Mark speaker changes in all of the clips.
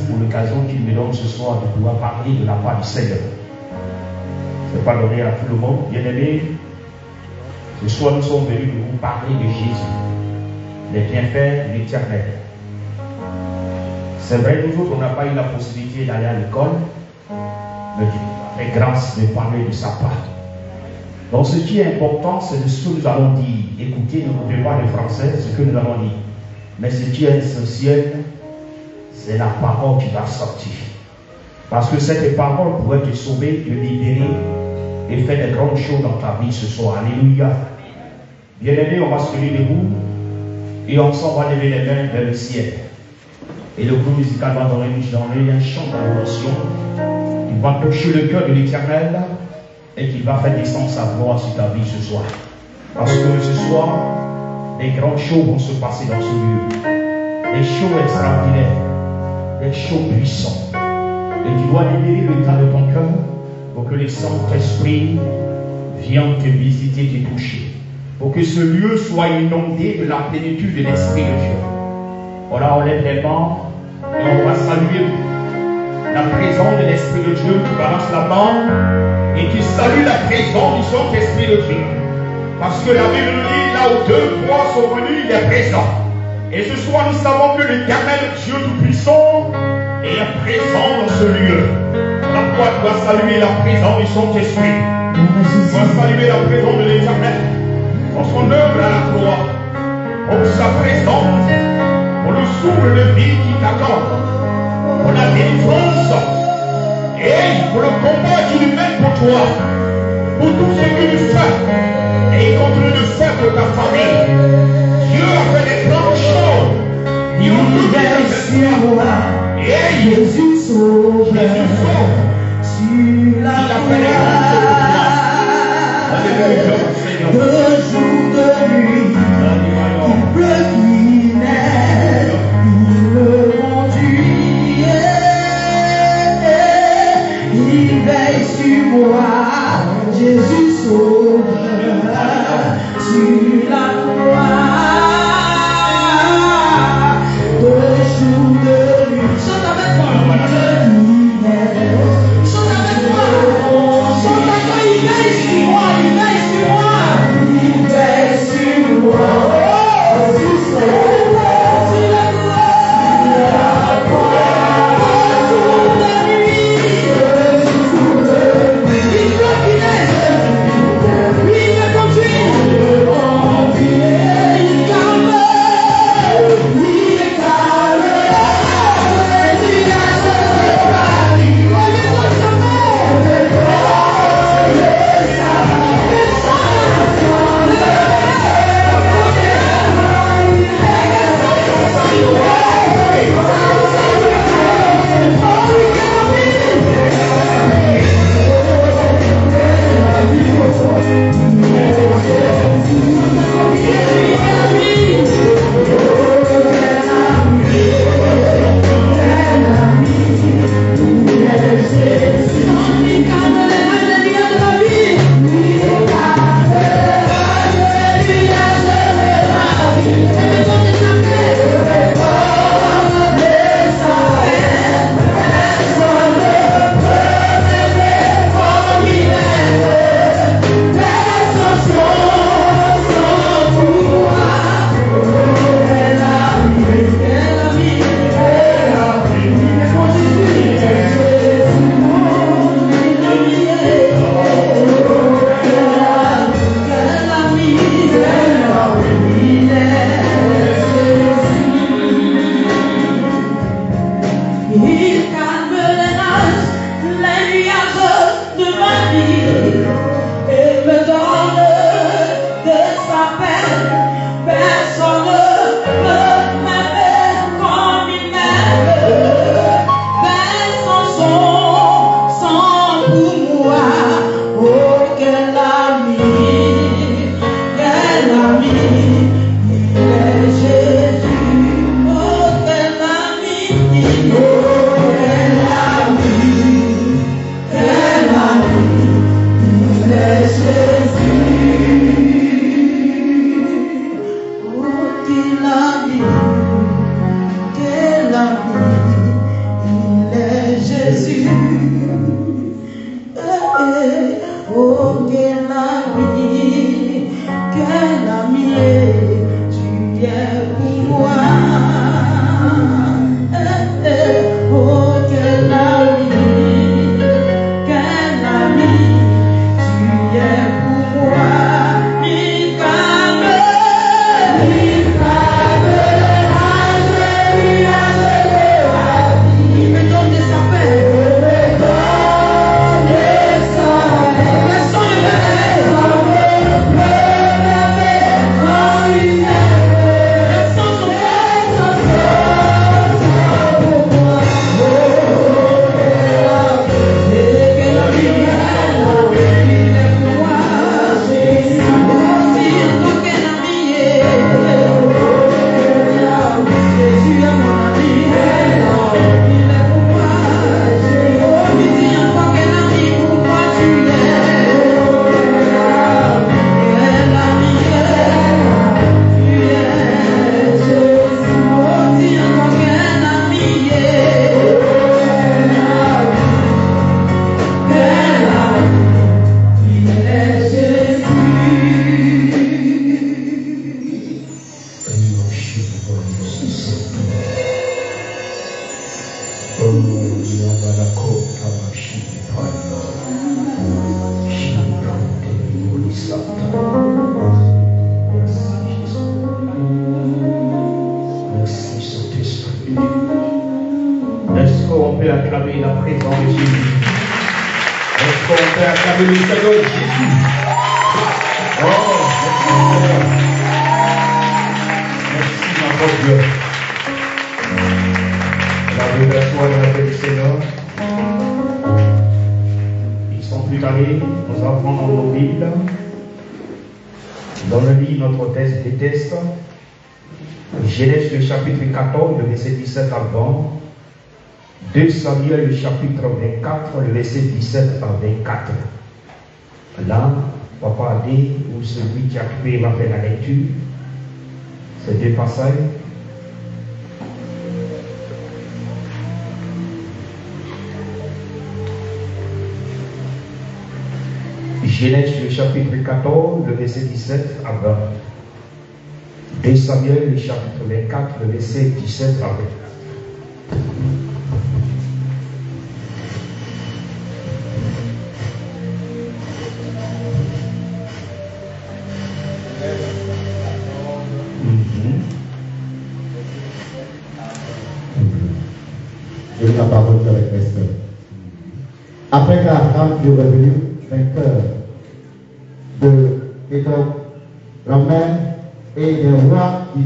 Speaker 1: pour l'occasion qu'il me donne ce soir de pouvoir parler de la part du Seigneur. Ce n'est pas donné à tout le monde. Bien-aimés, ce soir nous sommes venus de vous parler de Jésus, les bienfaits de l'Éternel. C'est vrai, nous autres, on n'a pas eu la possibilité d'aller à l'école, mais Dieu nous a fait grâce de parler de sa part. Donc ce qui est important, c'est de ce que nous allons dire. Écoutez, ne coupez pas le français, ce que nous allons dire. Mais ce qui est essentiel, c'est la parole qui va sortir. Parce que cette parole pourrait te sauver, te libérer et faire de grandes choses dans ta vie ce soir. Alléluia. Bien-aimés, on va se lever debout et ensemble on va lever les mains vers le ciel. Et le groupe musical va donner un chant d'adoration. Il va toucher le cœur de l'Éternel et qui va faire descendre sa gloire sur ta vie ce soir. Parce que ce soir, des grandes choses vont se passer dans ce lieu. Des choses extraordinaires, des choses puissantes. Et tu dois libérer l'état de ton cœur pour que le Saint-Esprit vienne te visiter, te toucher. Pour que ce lieu soit inondé de la plénitude de l'Esprit de Dieu. Voilà, on lève les mains et on va saluer la présence de l'Esprit de Dieu. Tu balances la main et tu salues la présence du Saint-Esprit de Dieu. Parce que la Bible nous dit, là où 2, 3 sont venus, il est présent. Et ce soir, nous savons que l'Éternel Dieu Tout-Puissant est présent dans ce lieu. La foi doit saluer la présence du Saint-Esprit. Doit saluer la présence de l'Éternel. Pour son œuvre à la croix. Pour sa présence. Pour le souffle de vie qui t'attend. Pour la délivrance. Et pour le combat qu'il mène pour toi. Pour tout ce que tu fais. Et il continue de faire pour ta famille. Dieu a fait des grandes choses. Il nous fait moi. Et Jésus sauve. Jésus sauve. Il a fait des grandes choses. Alléluia, Seigneur.
Speaker 2: De jour de nuit, il pleut, il neige, il me conduit. Il veille sur moi. Jésus sauve. Sur la croix, de jour de nuit. Chante avec moi. Chante avec moi. Chante avec moi. Il veille sur moi. Il veille sur moi.
Speaker 1: Est-ce qu'on peut acclamer la présence de Jésus? Est-ce qu'on peut acclamer le Seigneur Jésus? Oh, merci Seigneur. Merci notre Dieu. La révélation de la paix du Seigneur. Ils sont plus allés, nous avons dans nos Bibles, dans le livre notre texte des tests, Genèse le chapitre 14, le verset 17 à 20, 2 Samuel le chapitre 24, le verset 17 à 24. Là, Papa a dit, ou celui qui a occupé va faire la lecture, ces deux passages. Genèse le chapitre 14, le verset 17 à 20. 2 Samuel le chapitre 24, le verset 17 à 20.
Speaker 3: Je lis la parole avec respect. Après qu'Abraham fut revenu vainqueur de Édom, la mère et les rois qui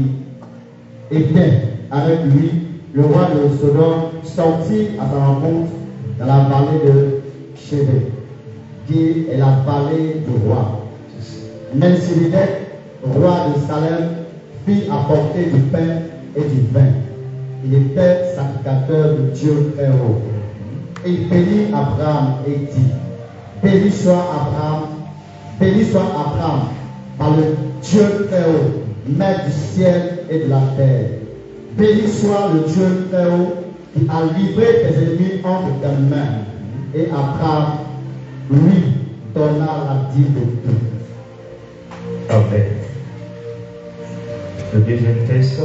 Speaker 3: étaient avec lui, le roi de Sodome sortit à sa rencontre dans la vallée de Chévé, qui est la vallée du roi. Melchisedec, roi de Salem, fit apporter du pain et du vin. Il était sacrificateur de Dieu très haut. Et il bénit Abraham et dit, béni soit Abraham par le Dieu très haut, maître du ciel et de la terre. Béni soit le Dieu très haut qui a livré tes ennemis entre tes mains. Et Abraham lui donna la dîme de tout.
Speaker 1: Amen. Le deuxième texte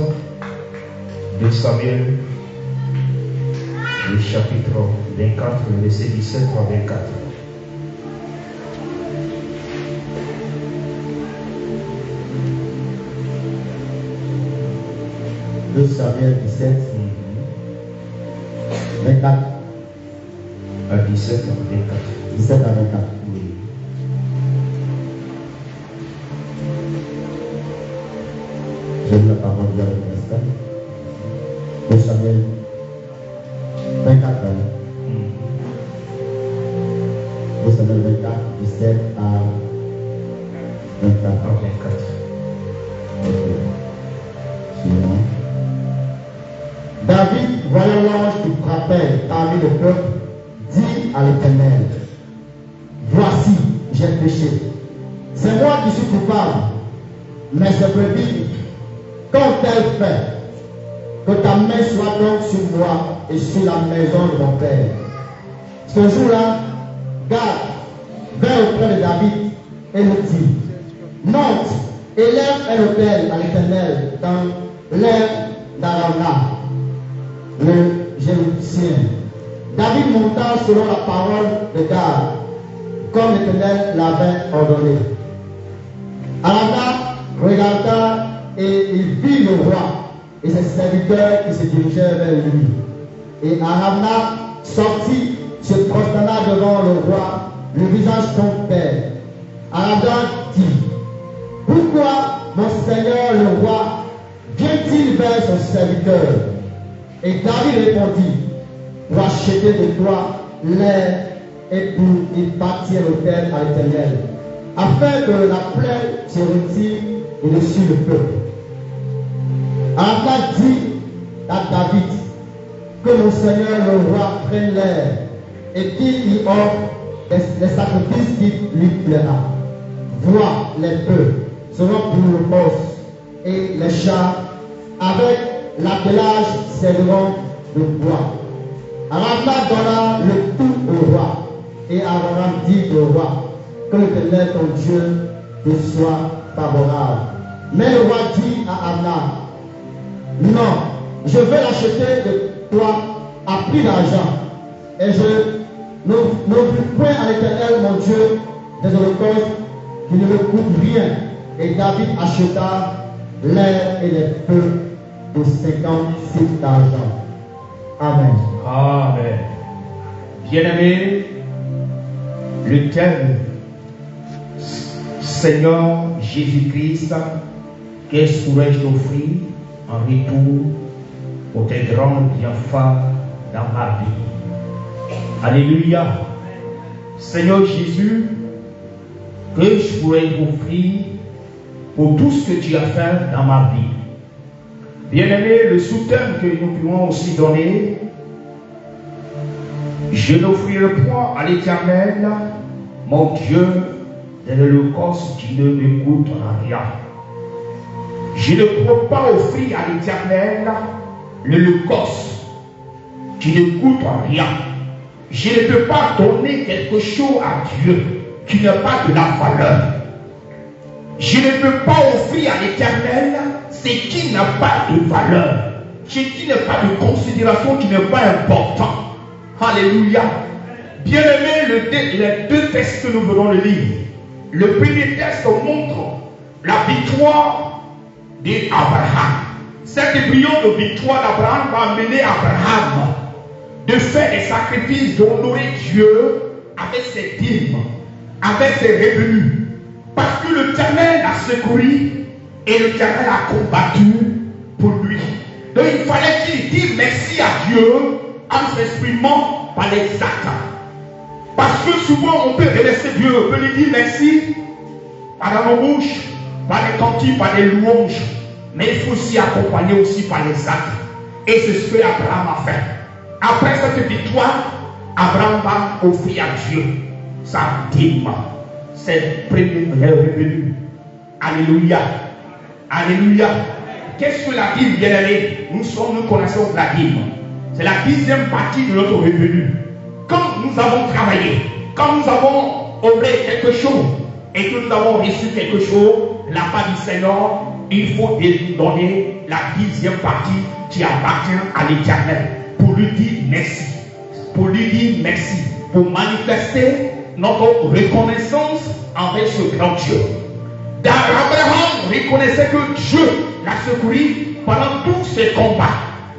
Speaker 1: de Samuel, le chapitre 24, le verset 17 à 24.
Speaker 3: De Samuel 17, 24.
Speaker 1: À 17 à 24.
Speaker 3: 17 à 24.
Speaker 1: Oui.
Speaker 3: Je lis la parole de avec respect. De Samuel 24. De Samuel 24, 17 à 24.
Speaker 1: À 24.
Speaker 3: Ok. Suivant. David, voyant l'ange qui frappait parmi le peuple, dit à l'Éternel, voici, j'ai péché. C'est moi qui suis coupable, mais ces brebis, qu'ont-elles fait? Que ta main soit donc sur moi et sur la maison de mon père. Ce jour-là, Gad vint auprès de David et lui dit, monte et lève un autel à l'Éternel dans l'air d'Arana, le Jébusien. David monta selon la parole de Gad, comme l'Éternel l'avait ordonné. Arana regarda et il vit le roi et ses serviteurs qui se dirigeaient vers lui. Et Arana sortit, se prosterna devant le roi, le visage contre terre. Arana dit, pourquoi mon Seigneur le roi vient-il vers son serviteur? Et David répondit, pour acheter de toi l'air et pour y bâtir l'autel à l'Éternel, afin que la plaie se retire et dessus le peuple. Arana dit à David que mon Seigneur le roi prenne l'air et qu'il y offre les sacrifices qui lui plaira. Vois, les bœufs seront pour le poste et les chats avec l'attelage serviront de bois. Aramna donna le tout au roi et Abraham dit au roi que l'Éternel ton Dieu te soit favorable. Mais le roi dit à Amna, non, je vais l'acheter de toi à prix d'argent et je n'offre point à l'Éternel mon Dieu des holocaustes qui ne me coûtent rien. Et David acheta l'air et les feux pour 56 d'argent. Amen.
Speaker 1: Amen. Bien-aimé, le thème Seigneur Jésus-Christ, qu'est-ce pourrais-je t'offrir en retour pour tes grands bienfaits dans ma vie? Alléluia. Seigneur Jésus, que je pourrais t'offrir pour tout ce que tu as fait dans ma vie? Bien-aimé, le sous-thème que nous pouvons aussi donner, je n'offrirai point à l'Éternel, mon Dieu, de l'holocauste qui ne me coûte rien. Je ne peux pas offrir à l'Éternel l'holocauste qui ne coûte rien. Je ne peux pas donner quelque chose à Dieu qui n'a pas de la valeur. Je ne peux pas offrir à l'Éternel ce qui n'a pas de valeur, ce qui n'a pas de considération, qui n'est pas important. Alléluia. Bien-aimé, les deux textes que nous venons de lire. Le premier texte montre la victoire d'Abraham. Cette brillante victoire d'Abraham va amener Abraham de faire des sacrifices, d'honorer Dieu avec ses dîmes, avec ses revenus. Parce que l'Éternel a secouru et l'Éternel a combattu pour lui. Donc il fallait qu'il dise merci à Dieu en s'exprimant par les actes. Parce que souvent on peut remercier Dieu, on peut lui dire merci par nos bouches, par les cantiques, par les louanges. Mais il faut aussi accompagner aussi par les actes. Et c'est ce que Abraham a fait. Après cette victoire, Abraham va offrir à Dieu sa dîme. C'est le premier revenu. Alléluia. Alléluia. Qu'est-ce que la dîme, bien-aimé? Nous connaissons la dîme. C'est la 10e partie de notre revenu. Quand nous avons travaillé, quand nous avons œuvré quelque chose et que nous avons reçu quelque chose, la part du Seigneur, il faut lui donner la 10e partie qui appartient à l'Éternel pour lui dire merci. Pour lui dire merci. Pour manifester notre reconnaissance envers ce grand Dieu. Abraham reconnaissait que Dieu l'a secouru pendant tous ses combats.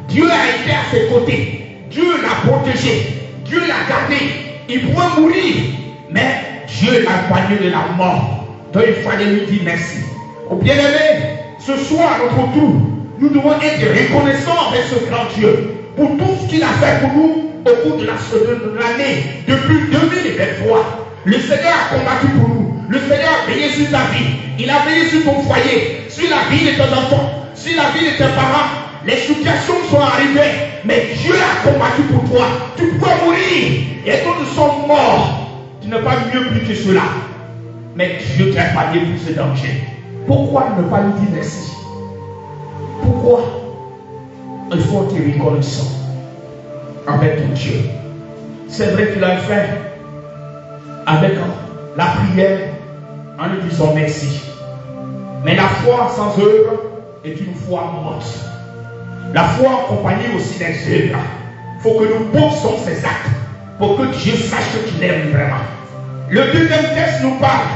Speaker 1: Dieu a été à ses côtés. Dieu l'a protégé. Dieu l'a gardé. Il pouvait mourir, mais Dieu l'a épargné de la mort. Donc il fallait lui dire merci. Au bien-aimé, ce soir, à notre tour, nous devons être reconnaissants avec ce grand Dieu pour tout ce qu'il a fait pour nous au cours de l'année, depuis 2023. Le Seigneur a combattu pour nous. Le Seigneur a veillé sur ta vie. Il a veillé sur ton foyer, sur la vie de tes enfants, sur la vie de tes parents. Les situations sont arrivées, mais Dieu a combattu pour toi. Tu peux mourir. Et quand nous sommes morts, tu n'es pas mieux plus que cela. Mais Dieu t'a épargné pour ce danger. Pourquoi ne pas lui dire merci? Pourquoi? Il faut être reconnaissant avec ton Dieu. C'est vrai qu'il a fait avec la prière en lui disant merci. Mais la foi sans œuvre est une foi morte. La foi accompagnée aussi des œuvres. Il faut que nous posons ces actes pour que Dieu sache qu'il aime vraiment. Le deuxième texte nous parle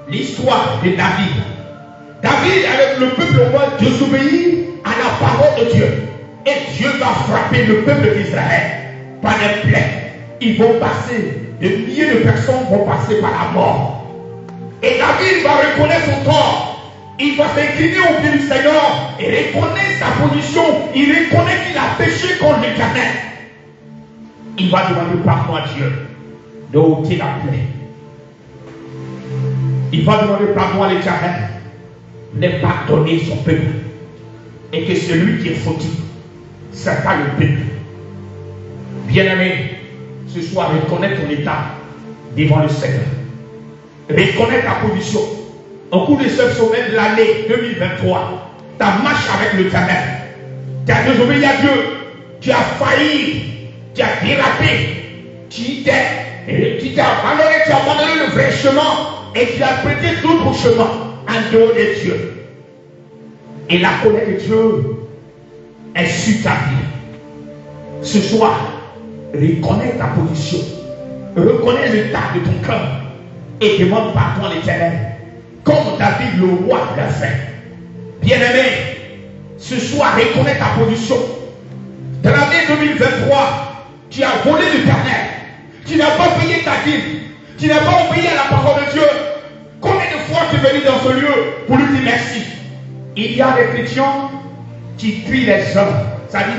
Speaker 1: l'histoire de David. David, avec le peuple roi, désobéit à la parole de Dieu. Et Dieu va frapper le peuple d'Israël par les plaies. Ils vont passer, des milliers de personnes vont passer par la mort. Et David va reconnaître son tort. Il va s'incliner au pied du Seigneur et reconnaître sa position. Il reconnaît qu'il a péché contre l'Éternel. Il va demander pardon à Dieu de ôter la plaie. Il va demander pardon à l'Éternel de pardonner son peuple. Et que celui qui est fautif c'est pas le peuple. Bien-aimé, ce soir, reconnais ton état devant le Seigneur. Reconnais ta position. Au cours de ce sommet de l'année 2023, ta marche avec l'Éternel, tu as désobéi à Dieu, tu as failli, tu as dérapé, tu t'es abandonné, tu as abandonné le vrai chemin et tu as prêté d'autres chemins en dehors de Dieu. Et la colère de Dieu est sur ta vie. Ce soir, reconnais ta position, reconnais l'état de ton cœur et demande pardon à l'Éternel, comme David le roi l'a fait. Bien-aimé, ce soir, reconnais ta position. Dans l'année 2023, tu as volé l'Éternel, tu n'as pas payé ta dîme, tu n'as pas obéi à la parole de Dieu. Combien de fois tu es venu dans ce lieu pour lui dire merci? Il y a des chrétiens qui crient les hommes, ça dit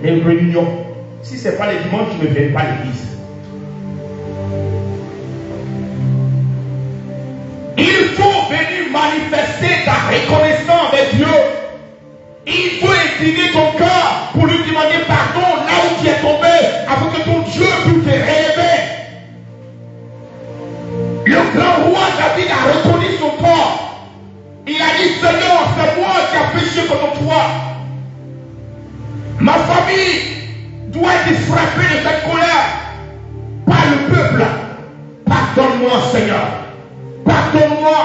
Speaker 1: les réunions. Si ce n'est pas les dimanches, tu ne viens pas à l'église. Il faut venir manifester ta reconnaissance avec Dieu. Il faut incliner ton cœur pour lui demander pardon là où tu es tombé, afin que ton Dieu puisse te relever. Le grand roi David a reconnu son corps. Il a dit, Seigneur, c'est moi qui ai péché contre toi. Ma famille doit être frappée de cette colère par le peuple. Pardonne-moi, Seigneur. Pardonne-moi.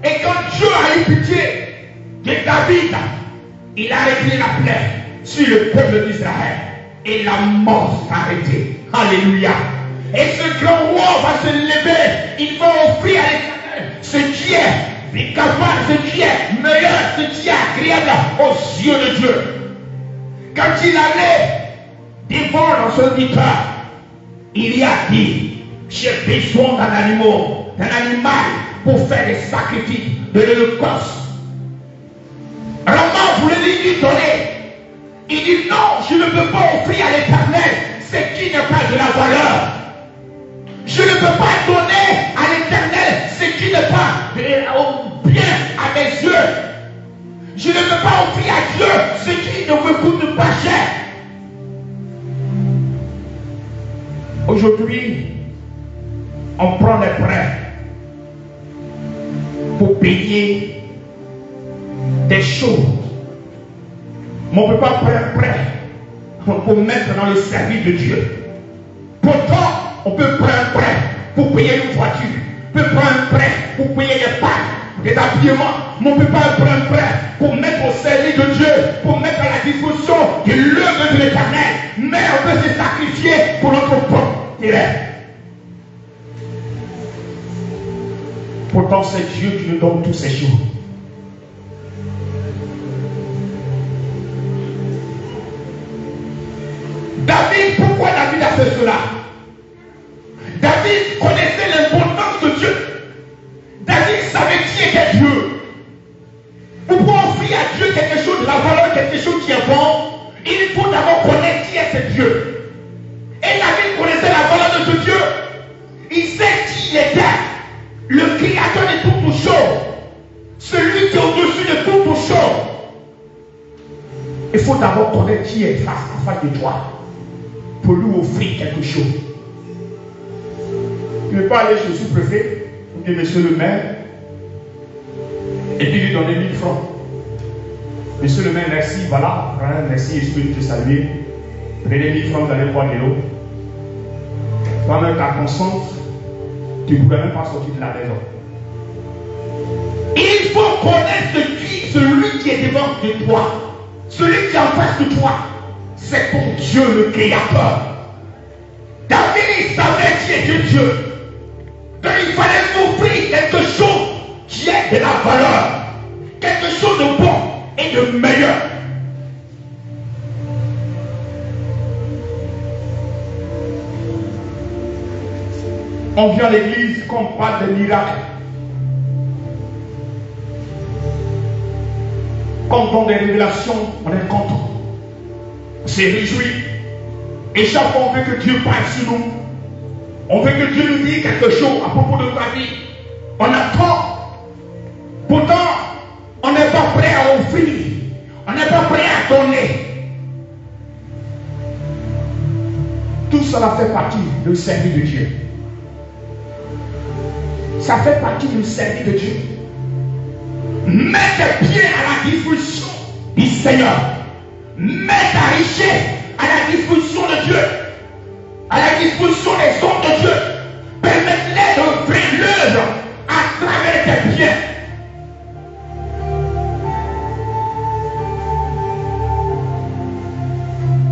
Speaker 1: Et quand Dieu a eu pitié de David, il a réglé la plaie sur le peuple d'Israël. Et la mort s'est arrêtée. Alléluia. Et ce grand roi va se lever. Il va offrir à l'Éternel ce qui est capable, ce qui est meilleur, ce qui est agréable aux yeux de Dieu. Quand il allait devant son auditeur, il y a dit, j'ai besoin d'un animal pour faire des sacrifices de l'Holocauste. Roman voulait lui donner. Il dit non, je ne peux pas offrir à l'Éternel ce qui n'est pas de la valeur. Je ne peux pas donner à l'Éternel ce qui n'est pas bien à mes yeux. Je ne peux pas offrir à Dieu ce qui ne me coûte pas cher. Aujourd'hui, on prend les prêts pour payer des choses. Mais on ne peut pas prendre un prêt pour mettre dans le service de Dieu. Pourtant, on peut prendre un prêt pour payer une voiture. On peut prendre un prêt pour payer des pâtes, des habillements. Mais on ne peut pas prendre un prêt pour mettre au service de Dieu, pour mettre à la disposition de l'œuvre de l'Éternel. Mais on peut se sacrifier pour notre propre intérêt. Pourtant, c'est Dieu qui nous donne toutes ces choses. David, pourquoi David a fait cela? David connaissait l'importance de Dieu. David savait qui était Dieu. Pour pouvoir offrir à Dieu quelque chose de la valeur, quelque chose qui est bon, il faut d'abord connaître qui est ce Dieu. Et David connaissait la valeur de ce Dieu. Il sait qui il était. Le créateur de toutes choses. Celui qui est au-dessus de toutes choses. Il faut d'abord connaître qui est face de toi. Pour lui offrir quelque chose. Tu ne peux pas aller chez le sous-préfet, ou dire monsieur le maire, et puis lui donner 1000 francs. Monsieur le maire, merci, voilà, merci, je peux te saluer. Prenez 1000 francs, vous allez boire de l'eau. Toi-même, ta conscience, tu ne pourrais même pas sortir de la maison. Il faut connaître celui qui est devant de toi, celui qui est en face de toi. C'est ton Dieu, le Créateur. David savait qui était Dieu. Donc il fallait offrir quelque chose qui est de la valeur, quelque chose de bon et de meilleur. On vient à l'église qu'on parle de miracles. Quand on a des révélations, on est content. On s'est réjoui. Et chaque fois on veut que Dieu parle sur nous. On veut que Dieu nous dise quelque chose à propos de ta vie. On attend. Pourtant, on n'est pas prêt à offrir. On n'est pas prêt à donner. Tout cela fait partie de servir de Dieu. Ça fait partie du service de Dieu. Mets tes pieds à la disposition du Seigneur. Mets ta richesse à la disposition de Dieu. À la disposition des hommes de Dieu. Permets-les de faire l'œuvre à travers tes pieds.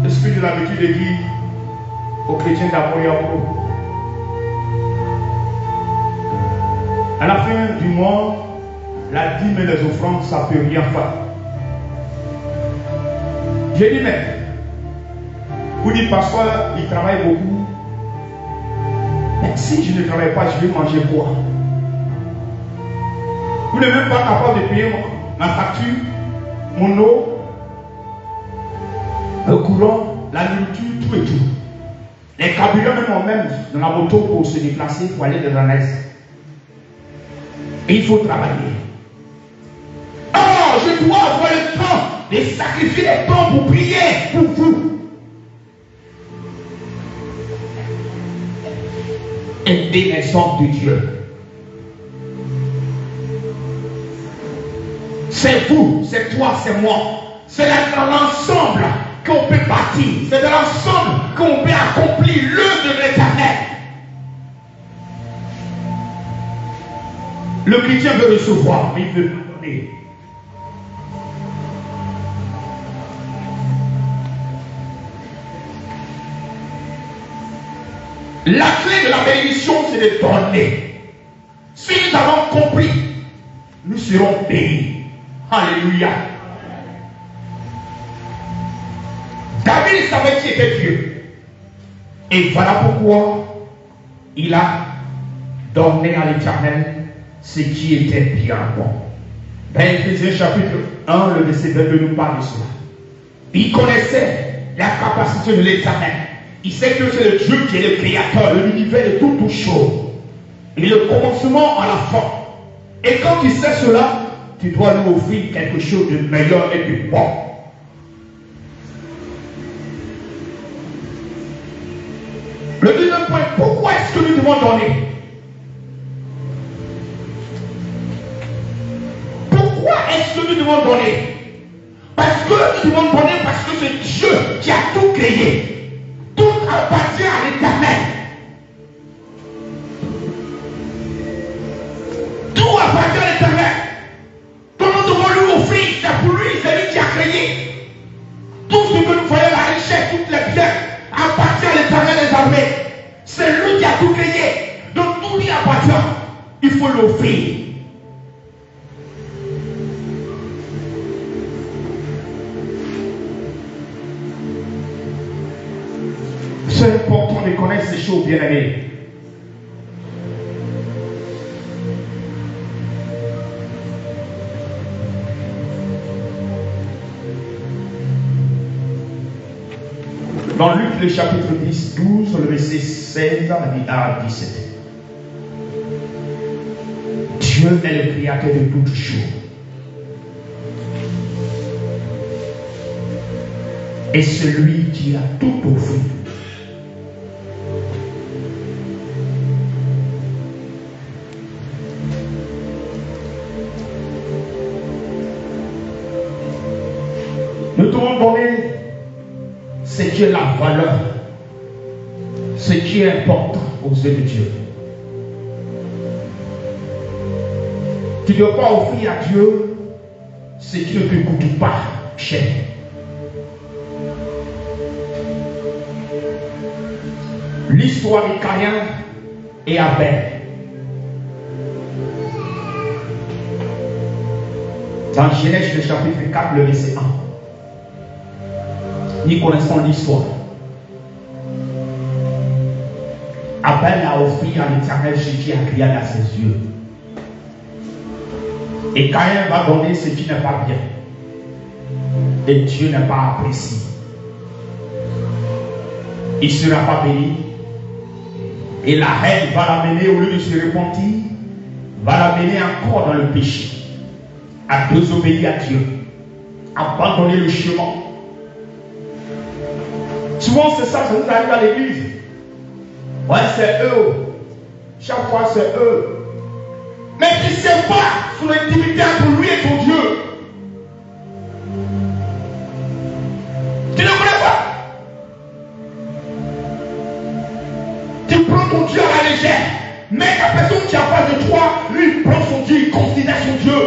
Speaker 1: Est-ce que j'ai l'habitude de dire aux chrétiens d'abord et après? À la fin du mois, la dîme et les offrandes, ça ne peut rien faire. J'ai dit, mais vous dites, pasteur, il travaille beaucoup. Mais si je ne travaille pas, je vais manger quoi? Vous n'êtes même pas capable de payer ma facture, mon eau, le courant, la nourriture, tout et tout. Les carburants même emmènent dans la moto pour se déplacer, pour aller dans la l'Est. Et il faut travailler. Oh, je dois avoir le temps de sacrifier le temps pour prier pour vous. Aider les hommes de Dieu. C'est vous, c'est toi, c'est moi. C'est dans l'ensemble qu'on peut bâtir. C'est dans l'ensemble qu'on peut accomplir l'œuvre de l'Éternel. Le chrétien veut recevoir, mais il veut donner. La clé de la bénédiction, c'est de donner. Si nous avons compris, nous serons bénis. Alléluia. David savait qui était Dieu. Et voilà pourquoi il a donné à l'Éternel ce qui était bien bon. Dans Éphésiens chapitre 1, le verset 22 nous parle de cela. Il connaissait la capacité de l'Éternel. Il sait que c'est le Dieu qui est le créateur de l'univers de toutes choses. Il est le commencement à la fin. Et quand tu sais cela, tu dois lui offrir quelque chose de meilleur et de bon. Le deuxième point, pourquoi est-ce que nous devons donner? Pourquoi est-ce que nous devons donner? Parce que nous devons donner parce que c'est Dieu qui a tout créé. Tout appartient à l'Éternel. Tout appartient à l'Éternel. Donc nous devons lui offrir, c'est pour lui, c'est lui qui a créé. Tout ce que nous voyons, la richesse, toutes les biens, appartient à l'Éternel des armées. C'est lui qui a tout créé. Donc tout lui appartient. Il faut l'offrir. C'est important de connaître ces choses, bien-aimés. Dans Luc, le chapitre 10, 12, le verset 16 à 17. Dieu est le créateur de toutes choses. Et celui qui a tout offert. Nous devons donner ce qui est la valeur, ce qui est important aux yeux de Dieu. Tu ne dois pas offrir à Dieu ce qui ne te coûte pas cher. L'histoire de Caïn et Abel. Dans Genèse, le chapitre 4, le verset 1. Nous connaissons l'histoire. Abel a offert à l'Éternel ce qui a crié à ses yeux. Et Caïn va donner ce qui n'est pas bien. Et Dieu n'est pas apprécié. Il ne sera pas béni. Et la haine va l'amener, au lieu de se repentir, va l'amener encore dans le péché. À désobéir à Dieu. Abandonner le chemin. Souvent, c'est ça, ça nous arrive à l'église. Ouais, c'est eux. Chaque fois, c'est eux. Mais tu ne sais pas son intimité entre lui et ton Dieu. Tu ne connais pas. Tu prends ton Dieu à la légère. Mais la personne qui a face de toi, lui, il prend son Dieu, il considère son Dieu.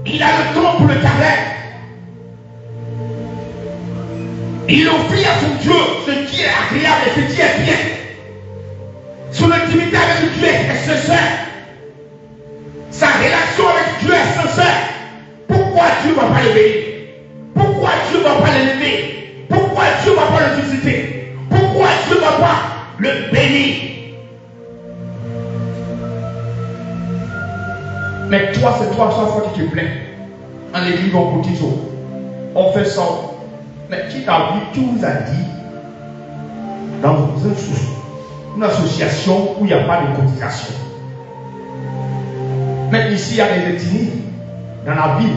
Speaker 1: Il a le temps pour le carrer. Il offre à son Dieu ce qui est agréable et ce qui est bien. Son intimité avec Dieu est sincère. Sa relation avec Dieu est sincère. Pourquoi Dieu ne va pas le bénir? Pourquoi Dieu ne va pas l'élever? Pourquoi Dieu ne va pas le visiter? Pourquoi Dieu ne va pas le bénir? Mais toi, c'est toi chaque fois que tu te plains. En l'église, on cotise, on fait ça. Mais qui vous a dit dans une association où il n'y a pas de cotisation? Mais ici, il y a des ethnies dans la ville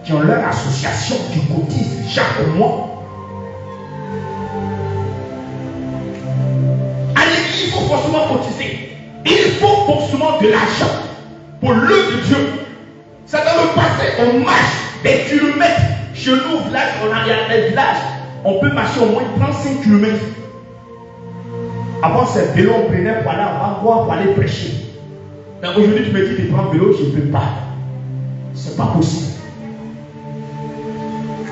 Speaker 1: qui ont leur association qui cotise chaque mois. À l'église, il faut forcément cotiser. Il faut forcément de l'argent pour l'œuvre de Dieu. Ça dans le passé, on marche des kilomètres. Chez nous, au village, il y a des villages. On peut marcher au moins 35 km. Avant, c'est vélo, on prenait pour aller à Vanguard, pour aller prêcher. Mais aujourd'hui, tu me dis, tu prends vélo, je ne peux pas. C'est pas possible.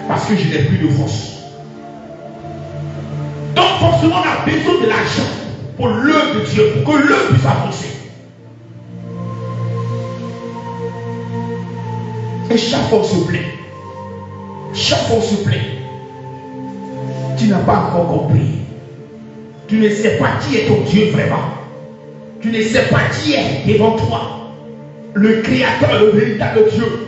Speaker 1: Parce que je n'ai plus de force. Donc, forcément, on a besoin de l'argent pour l'œuvre de Dieu, pour que l'œuvre puisse avancer. Et chaque fois, on se plaît. Chaque fois, on se plaît. Tu n'as pas encore compris. Tu ne sais pas qui est ton Dieu vraiment. Tu ne sais pas qui est devant toi. Le Créateur, le véritable Dieu.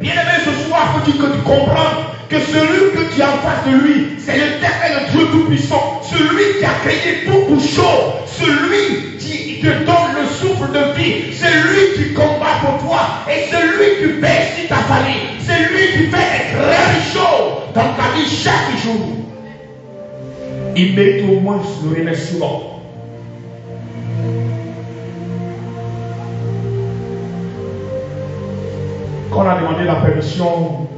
Speaker 1: Bien-aimé, ce soir, faut-il que tu comprennes que celui que tu as en face de lui, c'est l'éternel Dieu Tout-Puissant. Celui qui a créé toutes choses. Celui qui te donne le souffle de vie. C'est lui qui combat pour toi. Et c'est lui qui bâtit ta famille. C'est lui qui fait des grandes choses dans ta vie chaque jour. Il mérite au moins le remerciement. Quand on a demandé la permission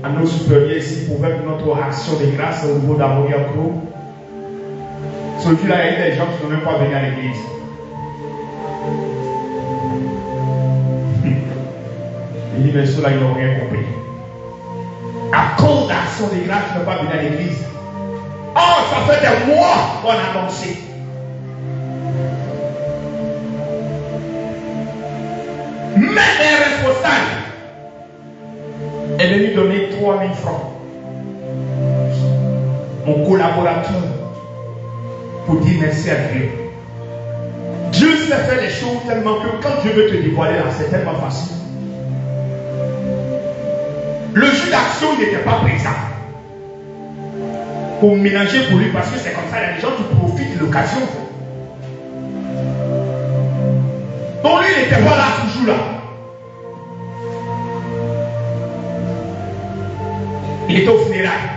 Speaker 1: à nos supérieurs ici pour faire notre action de grâce au niveau d'Amoriacro, celui-là, il y a des gens qui ne sont même pas venus à l'église. Il dit, mais ceux-là, ils n'ont rien compris. À cause d'action de grâce, tu ne peux pas venir à l'église. Oh, ça fait des mois qu'on a annoncé. Même les responsables est venu donner 3 000 francs. Mon collaborateur, pour dire merci à Dieu. Dieu sait faire les choses tellement que quand Dieu veut te dévoiler, c'est tellement facile. Le jeu d'action n'était pas présent pour mélanger pour lui, parce que c'est comme ça, il y a des gens qui profitent de l'occasion. Donc lui, il n'était pas là, toujours là. Il était au funérailles.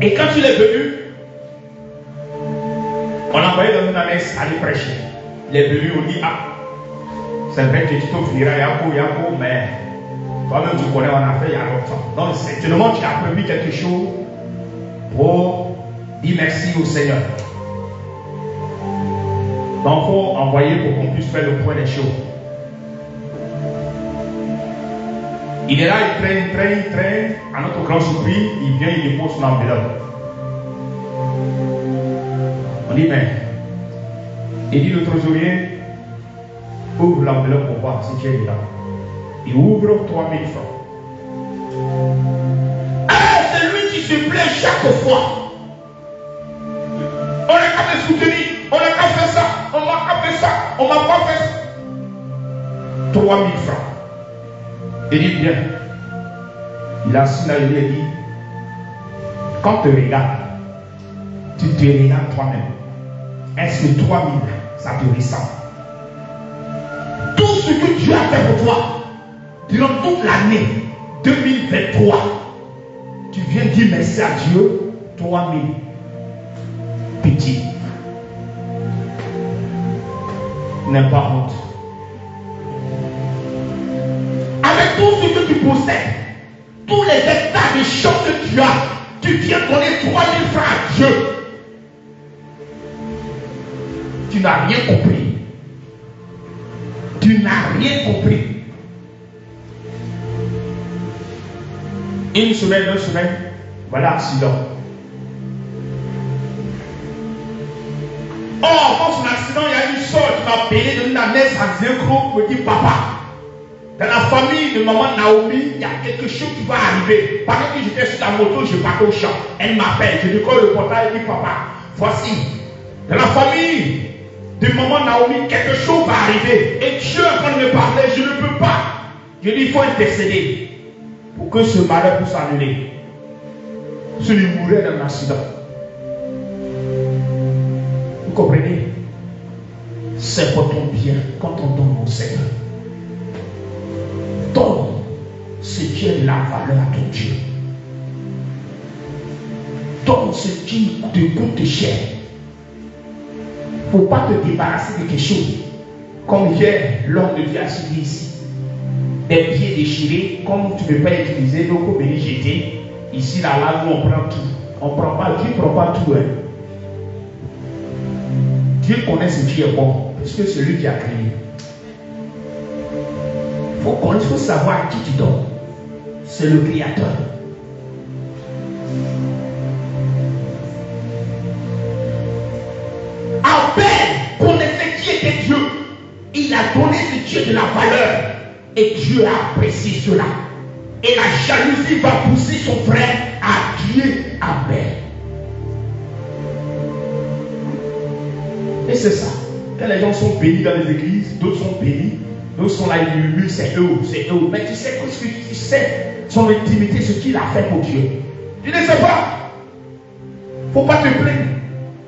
Speaker 1: Et quand il est venu, on a envoyé dans une messe aller prêcher. Il est venu, on dit, ah, c'est vrai que tu es au funérailles, Yako, mais toi-même tu connais, on a fait il y a longtemps. Donc c'est tellement que tu as permis quelque chose pour dire merci au Seigneur. Donc il faut envoyer pour qu'on puisse faire le point des choses. Il est là, il traîne, à notre grand surprise, il vient, il dépose son enveloppe. On dit, mais, il dit le trésorier, ouvre l'enveloppe pour voir si tu es dedans. Il ouvre 3 000 francs. Ah, c'est lui qui se plaît chaque fois. On n'a qu'à me soutenir, on n'a qu'à faire ça, on m'a qu'à faire ça, on m'a pas fait ça. 3 000 francs. Il dit bien. Il a assis là, il lui a dit, quand tu regardes, tu te regardes toi-même. Est-ce que 3 000, ça te ressemble? Tout ce que Dieu a fait pour toi, durant toute l'année 2023, tu viens dire merci à Dieu, 3000. Pitié. N'aie pas honte. Avec tout ce que tu possèdes, tous les hectares de champs que tu as, tu viens donner 3000 francs à Dieu. Tu n'as rien compris. Tu n'as rien compris. Une semaine, 2 semaines, voilà accident. Oh, avant son accident, il y a une soeur qui m'a appelé de la messe à Zécro, me dit papa, dans la famille de maman Naomi, il y a quelque chose qui va arriver. Pendant que j'étais sur la moto, je partais au champ. Elle m'appelle, je décolle le portail et dit papa, voici, dans la famille de maman Naomi, quelque chose va arriver. Et Dieu, quand il me parlait, je ne peux pas. Je dis, il faut intercéder pour que ce malheur puisse s'annuler. Celui mourait dans l'accident. Vous comprenez? C'est pour ton bien quand on donne au Seigneur. Donne ce qui est de la valeur à ton Dieu. Donne ce qui te coûte cher. Il ne faut pas te débarrasser de quelque chose. Comme hier, l'homme de Dieu a suivi ici. Des pieds déchirés, comme tu ne peux pas utiliser, donc on peut les jeter. Ici, là, nous, on prend tout. On ne prend pas, Dieu ne prend pas tout. Hein. Dieu connaît ce qui est bon, parce que c'est lui qui a créé. Il faut savoir à qui tu donnes. C'est le Créateur. Abel connaissait qui était Dieu. Il a donné ce Dieu de la valeur. Et Dieu a apprécié cela. Et la jalousie va pousser son frère à tuer Abel. Et c'est ça. Quand les gens sont bénis dans les églises, d'autres sont bénis, d'autres sont là, ils murmurent, c'est eux, c'est eux. Mais tu sais ce que tu sais, son intimité, ce qu'il a fait pour Dieu. Tu ne sais pas. Il ne faut pas te plaindre.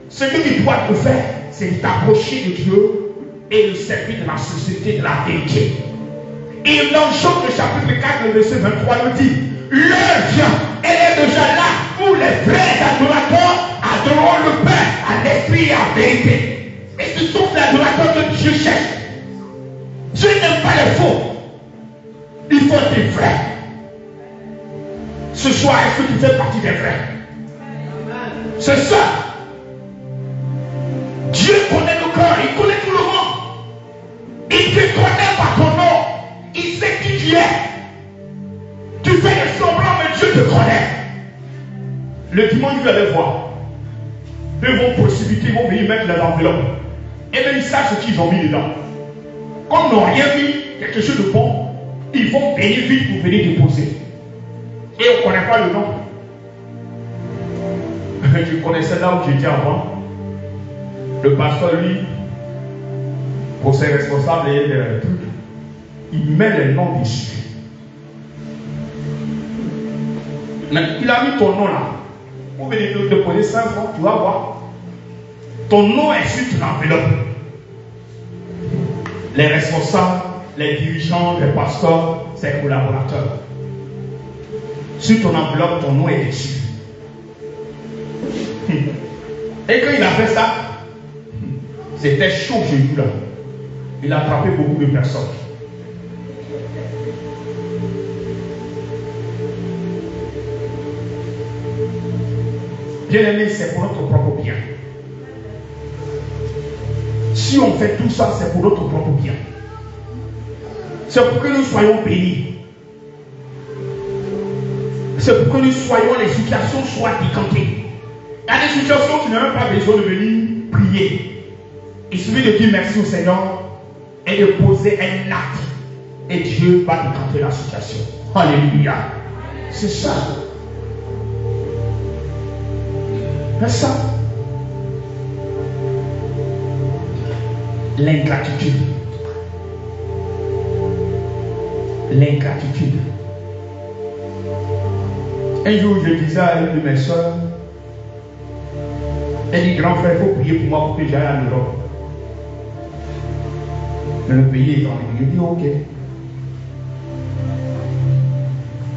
Speaker 1: Ce que tu dois te faire, c'est de t'approcher de Dieu et de servir de la société de la vérité. Et dans Job, le chapitre 4, le verset 23, nous dit, l'heure vient, elle est déjà là, où les vrais adorateurs adoreront le Père à l'esprit et à vérité. Et ce sont les adorateurs que Dieu cherche. Dieu n'aime pas les faux. Il faut être vrai. Ce soir, est-ce que tu fais partie des vrais? C'est ça. Dieu connaît le cœur, il connaît tout le monde. Il te connaît par ton nom. Il sait qui tu es. Tu fais le semblant, mais Dieu te connaît. Le dimanche, vous allez voir. Eux vont précipiter, ils vont venir mettre les enveloppes. Et même ils savent ce qu'ils ont mis dedans. Comme ils n'ont rien mis, quelque chose de bon, ils vont venir vite pour venir déposer. Et on ne connaît pas le nom. Je connaissais là où j'étais avant. Le pasteur, lui, pour ses responsables et les trucs, il met les noms dessus. Il a mis ton nom là. Vous venez de déposer 5 francs, tu vas voir. Ton nom est sur ton enveloppe. Les responsables, les dirigeants, les pasteurs, ses collaborateurs. Sur ton enveloppe, ton nom est dessus. Et quand il a fait ça, c'était chaud chez lui là. Il a attrapé beaucoup de personnes. Bien aimé, c'est pour notre propre bien. Si on fait tout ça, c'est pour notre propre bien. C'est pour que nous soyons bénis. C'est pour que nous soyons, les situations soient décantées. Il y a des situations qui n'ont même pas besoin de venir prier. Il suffit de dire merci au Seigneur et de poser un acte. Et Dieu va décanter la situation. Alléluia. C'est ça. C'est ça. L'ingratitude. L'ingratitude. Un jour, je disais à une de mes soeurs, elle dit, grand frère, il faut prier pour moi pour que j'aille en Europe. Mais le pays est en ligne. Je dis, ok.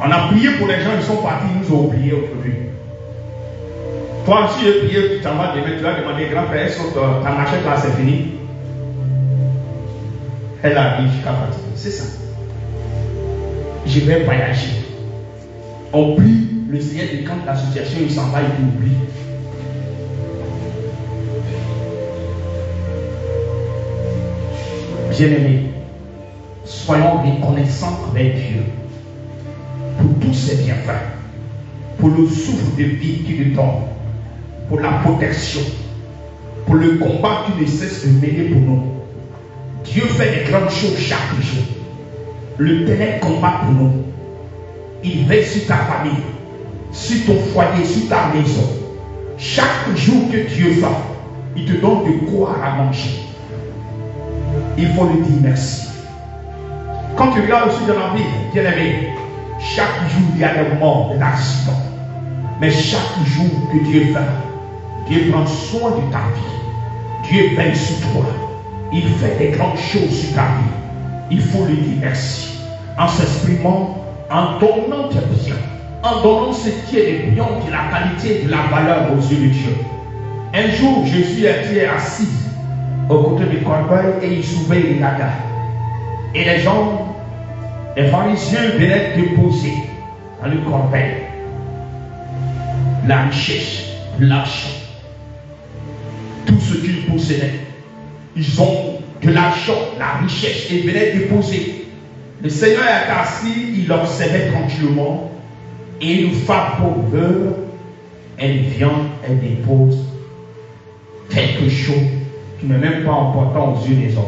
Speaker 1: On a prié pour les gens, ils sont partis, ils nous ont oubliés aujourd'hui. Toi, si tu prié, tu t'en vas demain, tu vas demander, grand frère, est-ce que ta machette là, c'est fini? Elle a dit jusqu'à partir. C'est ça. Je vais voyager. On prie, le Seigneur décante l'association, il s'en va, il oublie. Bien-aimés, soyons reconnaissants avec Dieu pour tous ses bienfaits, pour le souffle de vie qui nous donne, pour la protection, pour le combat qui ne cesse de mener pour nous. Dieu fait des grandes choses chaque jour. Le ténèbre combat pour nous. Il veille sur ta famille, sur ton foyer, sur ta maison. Chaque jour que Dieu fait, il te donne de quoi à manger. Il faut lui dire merci. Quand tu regardes aussi dans la vie, bien aimé, chaque jour il y a des morts, des accidents. Mais chaque jour que Dieu fait, Dieu prend soin de ta vie. Dieu veille sur toi. Il fait des grandes choses sur ta vie. Il faut lui dire merci. En s'exprimant, en donnant tes biens, en donnant ce qui est de bien, de la qualité, de la valeur aux yeux de Dieu. Un jour, Jésus était assis au côté du corbeil et il soulevait les lagas. Et les gens, les pharisiens venaient déposer dans le corbeil la richesse, l'argent, tout ce qu'ils possédaient. Ils ont de l'argent, la richesse, et venaient déposer. Le Seigneur est assis, il observait tranquillement, et une femme pauvre, elle vient, elle dépose quelque chose qui n'est même pas important aux yeux des hommes.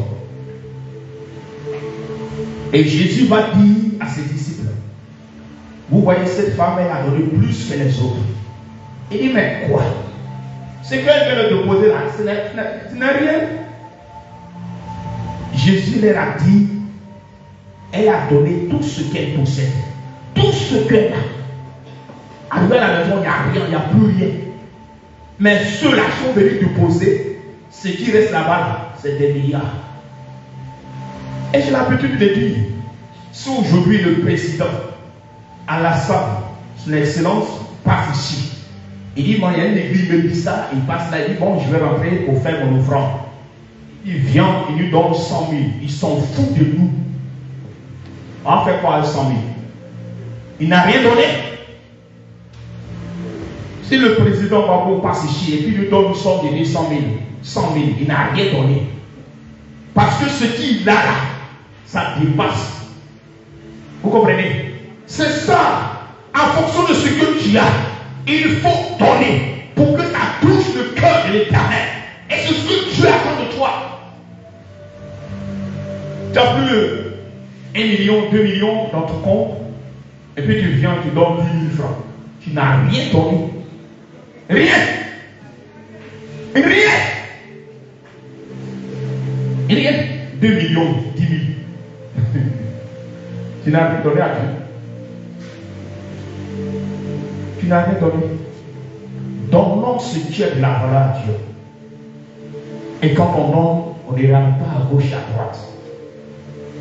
Speaker 1: Et Jésus va dire à ses disciples, vous voyez cette femme, elle a donné plus que les autres. Il dit, mais quoi? Ce qu'elle vient de déposer là, ce n'est rien. Jésus leur a dit, elle a donné tout ce qu'elle possède. Tout ce qu'elle a. Arrivé à la maison, il n'y a rien, il n'y a plus rien. Mais ceux-là sont venus déposer, ce qui reste là-bas, c'est des milliards. Et j'ai l'habitude de dire, si aujourd'hui le président, Alassane, son excellence, passe ici, il dit, moi, il y a une église de ça, il passe là, il dit, bon, je vais rentrer pour faire mon offrande. Il vient, il nous donne 100 000. Ils s'en foutent de nous. On fait quoi avec 100 000? Il n'a rien donné. Si le président Babo passe ici et puis lui donne une somme de 100 000, il n'a rien donné. Parce que ce qu'il a là, ça dépasse. Vous comprenez? C'est ça. En fonction de ce que tu as, il faut donner pour que ça touche le cœur de l'Éternel. Et c'est ce que Dieu attend de toi. Tu as plus 1 million, 2 millions dans ton compte, et puis tu viens, tu donnes 10 000 francs. Tu n'as rien donné. Rien. Rien. Rien. 2 millions, 10 000. Tu n'as rien donné à Dieu. Tu n'as rien donné. Donnons ce qui est de la valeur à Dieu. Et quand on donne, on ne regarde pas à gauche et à droite.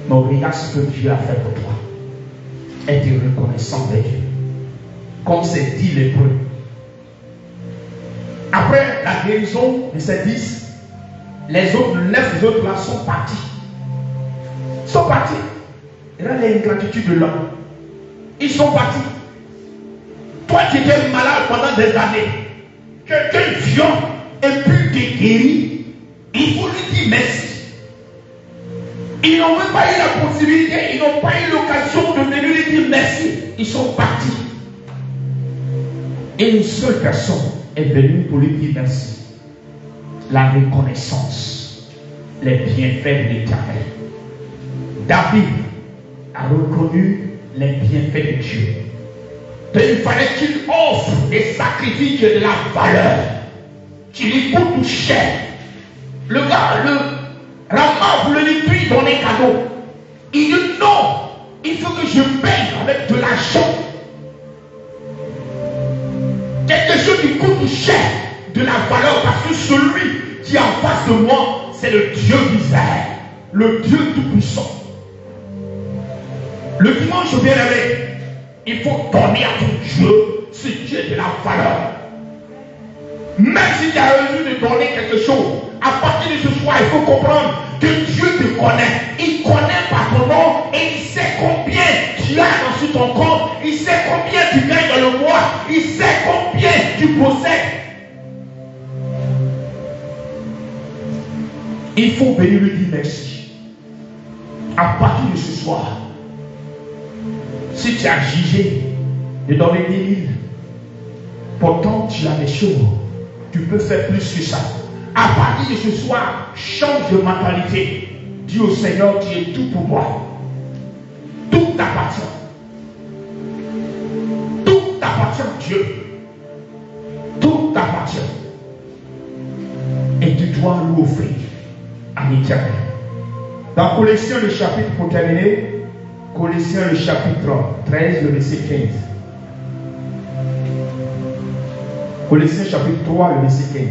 Speaker 1: Mais on regarde ce que Dieu a fait pour toi. Être reconnaissant de Dieu. Comme c'est dit l'Hébreu. Après la guérison de ces 10, les autres 9 autres là sont partis. Ils sont partis. Et là, l'ingratitude de l'homme. Ils sont partis. Toi qui étais malade pendant des années, quelqu'un vient et puis te guérit, il faut lui dire merci. Ils n'ont même pas eu la possibilité, ils n'ont pas eu l'occasion de venir lui dire merci. Ils sont partis. Et une seule personne est venue pour lui dire merci. La reconnaissance, les bienfaits de l'Éternel. David a reconnu les bienfaits de Dieu. Donc il fallait qu'il offre des sacrifices de la valeur qui lui coûte cher. Le gars, le Rama voulait lui donner cadeau. Il dit non, il faut que je paye avec de l'argent. Quelque chose qui coûte cher, de la valeur, parce que celui qui est en face de moi, c'est le Dieu d'Israël, le Dieu tout-puissant. Le dimanche bien-aimé, il faut donner à ton Dieu ce qui est de la valeur. Même si tu as reçu de donner quelque chose, à partir de ce soir, il faut comprendre que Dieu te connaît. Il connaît par ton nom et il sait combien tu as dans ton compte. Il sait combien tu gagnes dans le mois. Il sait combien tu possèdes. Il faut venir lui dire merci. À partir de ce soir, si tu as jugé de donner 10 000, pourtant tu as des choses, tu peux faire plus que ça. À partir de ce soir, change de mentalité. Dis au Seigneur, tu es tout pour moi. Tout t'appartient. Tout t'appartient, Dieu. Tout t'appartient. Et tu dois lui offrir à l'éternel. Dans Colossiens, le chapitre, pour terminer, Colossiens, le chapitre 13, le verset 15. Colossiens, chapitre 3, le verset 15.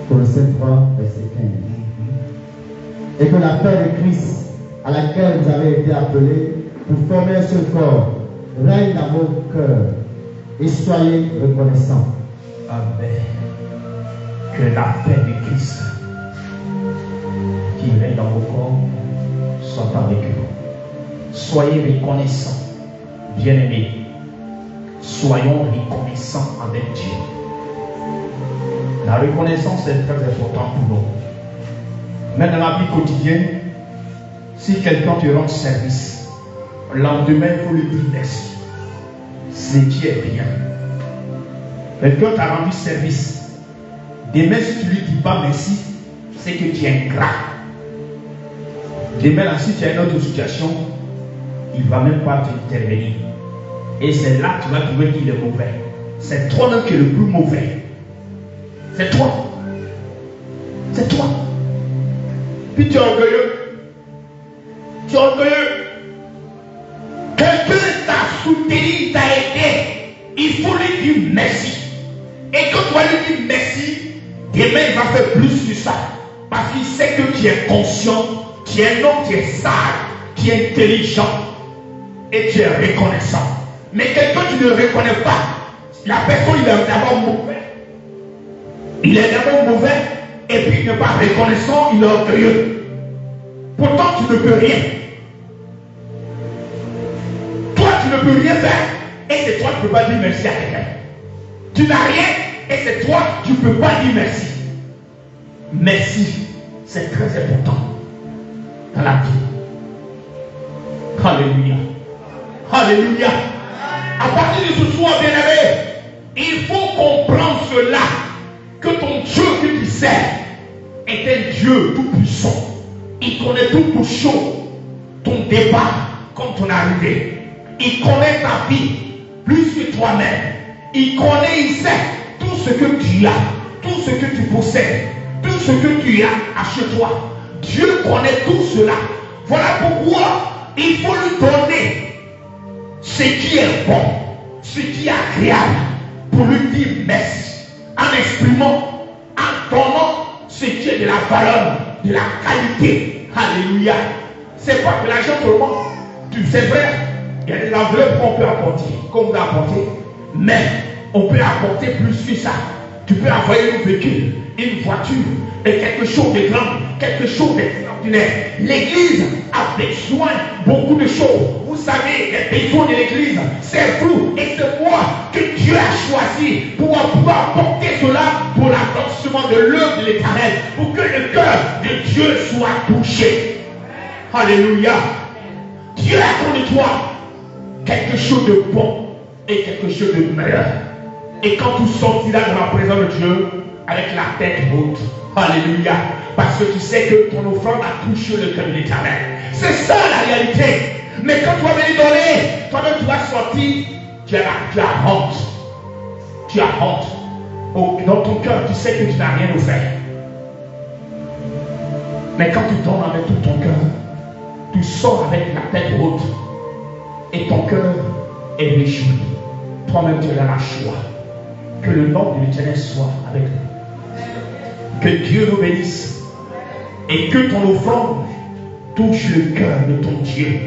Speaker 3: Colossiens 3, verset 15. Et que la paix de Christ, à laquelle vous avez été appelés pour former un seul corps, règne dans vos cœurs et soyez reconnaissants.
Speaker 1: Amen. Que la paix de Christ qui règne dans vos corps soit avec vous. Soyez reconnaissants, bien-aimés. Soyons reconnaissants avec Dieu. La reconnaissance est très importante pour nous. Même dans la vie quotidienne, si quelqu'un te rend service, le lendemain, il faut lui dire merci. C'est Dieu est bien. Quelqu'un t'a rendu service. Demain, si tu ne lui dis pas merci, c'est que tu es ingrat. Demain, si tu as une autre situation, il ne va même pas t'intervenir. Et c'est là que tu vas trouver qu'il est mauvais. C'est toi-même qui es le plus mauvais. C'est toi. C'est toi. Puis tu es orgueilleux. Tu es orgueilleux. Quelqu'un t'a soutenu, t'a aidé. Il faut lui dire merci. Et quand tu vas lui dire merci, demain il va faire plus que ça. Parce qu'il sait que tu es conscient, tu es un homme, tu es sage, tu es intelligent et tu es reconnaissant. Mais quelqu'un tu ne reconnais pas, la personne il est d'abord mauvais. Il est d'abord mauvais et puis il n'est pas reconnaissant, il est orgueilleux. Pourtant tu ne peux rien. Toi tu ne peux rien faire et c'est toi qui ne peux pas dire merci à quelqu'un. Tu n'as rien et c'est toi qui ne peux pas dire merci. Merci, c'est très important dans la vie. Alléluia. Alléluia. À partir de ce soir, bien-aimé, il faut comprendre cela, que ton Dieu que tu sers est un Dieu tout puissant. Il connaît toutes tes choses, ton départ comme ton arrivée. Il connaît ta vie plus que toi-même. Il connaît, il sait tout ce que tu as, tout ce que tu possèdes, tout ce que tu as chez toi. Dieu connaît tout cela. Voilà pourquoi il faut lui donner ce qui est bon, ce qui est agréable, pour lui dire merci, en exprimant, en donnant ce qui est de la valeur, de la qualité. Alléluia. C'est pas que l'argent seulement. C'est vrai, il y a des enveloppes qu'on peut apporter, comme vous apportez, mais on peut apporter plus que ça. Tu peux envoyer un véhicule, une voiture, et quelque chose de grand, quelque chose d'extraordinaire. L'église a besoin de beaucoup de choses. Vous savez, les besoins de l'église, c'est vous et c'est moi que Dieu a choisi pour pouvoir apporter cela pour l'avancement de l'œuvre de l'Éternel, pour que le cœur de Dieu soit touché. Alléluia. Dieu attend de toi quelque chose de bon et quelque chose de meilleur. Et quand tu sortiras dans la présence de Dieu avec la tête haute, alléluia, parce que tu sais que ton offrande a touché le cœur de l'Éternel. C'est ça la réalité. Mais quand tu vas venir donner, toi-même tu vas sortir, tu as honte. Tu as honte. Dans ton cœur, tu sais que tu n'as rien offert. Mais quand tu donnes avec tout ton cœur, tu sors avec la tête haute et ton cœur est réjoui. toi-même tu as la choix. Que le nom de l'Éternel soit avec nous. Que Dieu nous bénisse. Et que ton offrande touche le cœur de ton Dieu.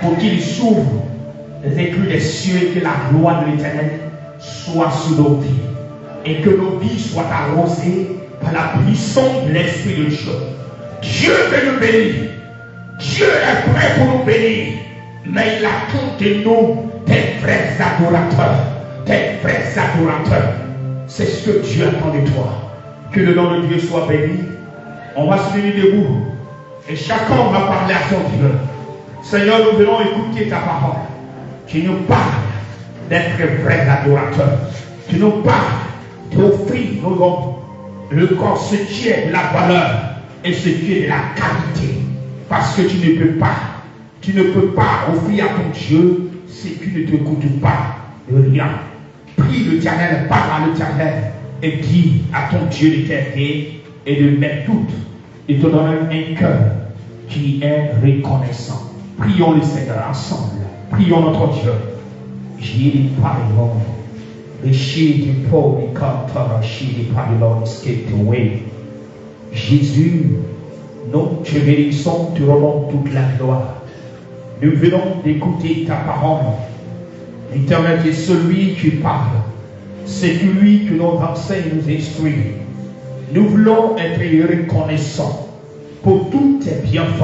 Speaker 1: Pour qu'il s'ouvre les écluses des cieux et que la gloire de l'Éternel soit sur nos vies. Et que nos vies soient arrosées par la puissance de l'Esprit de Dieu. Dieu veut nous bénir. Dieu est prêt pour nous bénir. Mais il attend de nous tes vrais adorateurs. Tes vrais adorateurs. C'est ce que Dieu attend de toi. Que le nom de Dieu soit béni. On va se tenir debout. Et chacun va parler à son Dieu. Seigneur, nous venons écouter ta parole. Tu nous parles d'être vrais adorateurs. Tu nous parles d'offrir nos hommes le corps, ce qui est de la valeur et ce qui est de la qualité. Parce que tu ne peux pas offrir à ton Dieu ce qui ne te coûte pas de rien. Prie l'Éternel, parle à l'Éternel et dis à ton Dieu d'éternité et de mettre tout et te donner un cœur qui est reconnaissant. Prions le Seigneur ensemble. Prions notre Dieu. J'ai parlé, the sheet pour the cantor, sheet par the Lord escaped away. Jésus, nous te bénissons, te rendons toute la gloire. Nous venons d'écouter ta parole. L'Éternel est celui qui parle. C'est lui qui nous enseigne, nous instruit. Nous voulons être reconnaissants pour tous tes bienfaits.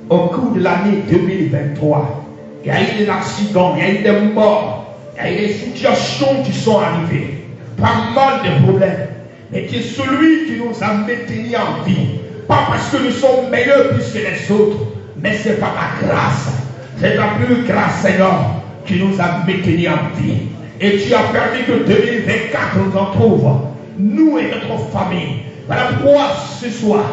Speaker 1: Au cours de l'année 2023, il y a eu des accidents, il y a eu des morts, il y a eu des situations qui sont arrivées, pas mal de problèmes. Mais tu es celui qui nous a maintenus en vie. Pas parce que nous sommes meilleurs plus que les autres, mais c'est par ta grâce. C'est ta plus grâce, Seigneur, qui nous a maintenus en vie. Et tu as permis que 2024 nous en trouve, nous et notre famille. Voilà pourquoi ce soir,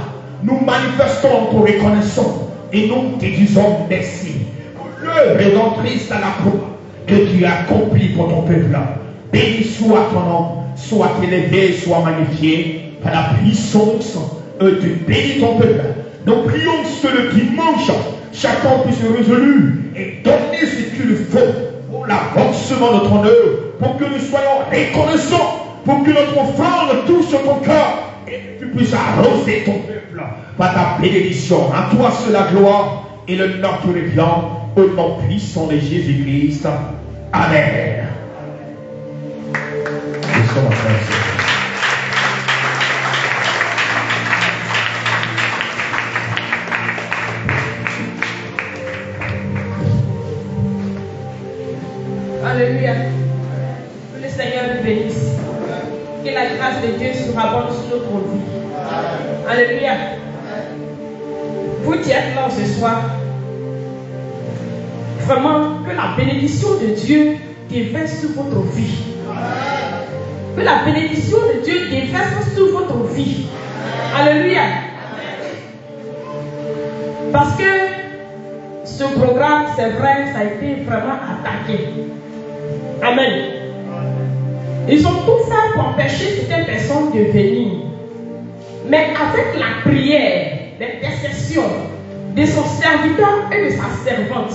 Speaker 1: nous manifestons notre reconnaissance et nous te disons merci pour le rédemptrice à la croix que tu as accompli pour ton peuple. Béni soit ton nom, soit élevé, soit magnifié par la puissance de bénir ton peuple. Nous prions que le dimanche, chacun puisse se résoudre et donner ce qu'il faut pour l'avancement de ton œuvre, pour que nous soyons reconnaissants, pour que notre offrande touche ton cœur et que tu puisses arroser ton peuple par ta bénédiction. À toi c'est la gloire et le nom qui revient au nom puissant de Jésus-Christ. Amen.
Speaker 4: Alléluia. Que le Seigneur nous bénisse. Que la grâce de Dieu se rabonde sur notre vie. Alléluia. Vous qui êtes là ce soir, vraiment que la bénédiction de Dieu déverse sur votre vie. Que la bénédiction de Dieu déverse sur votre vie. Alléluia. Parce que ce programme, c'est vrai, ça a été vraiment attaqué. Amen. Ils ont tout fait pour empêcher certaines personnes de venir. Mais avec la prière, l'intercession de son serviteur et de sa servante,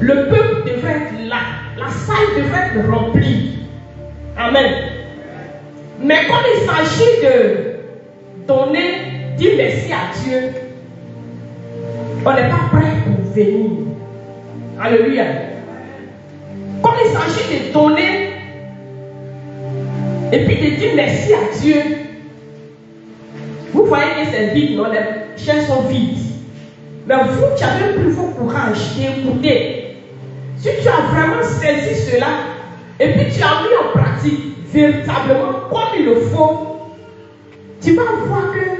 Speaker 4: le peuple devrait être là. La salle devrait être remplie. Amen. Mais quand il s'agit de donner, dire merci à Dieu, on n'est pas prêt pour venir. Alléluia. Quand il s'agit de donner et puis de dire merci à Dieu, vous voyez que c'est vide, non? Les chaises sont vides. Mais vous qui avez pris vos courage d'écouter, si tu as vraiment saisi cela et puis tu as mis en pratique véritablement comme il le faut, tu vas voir que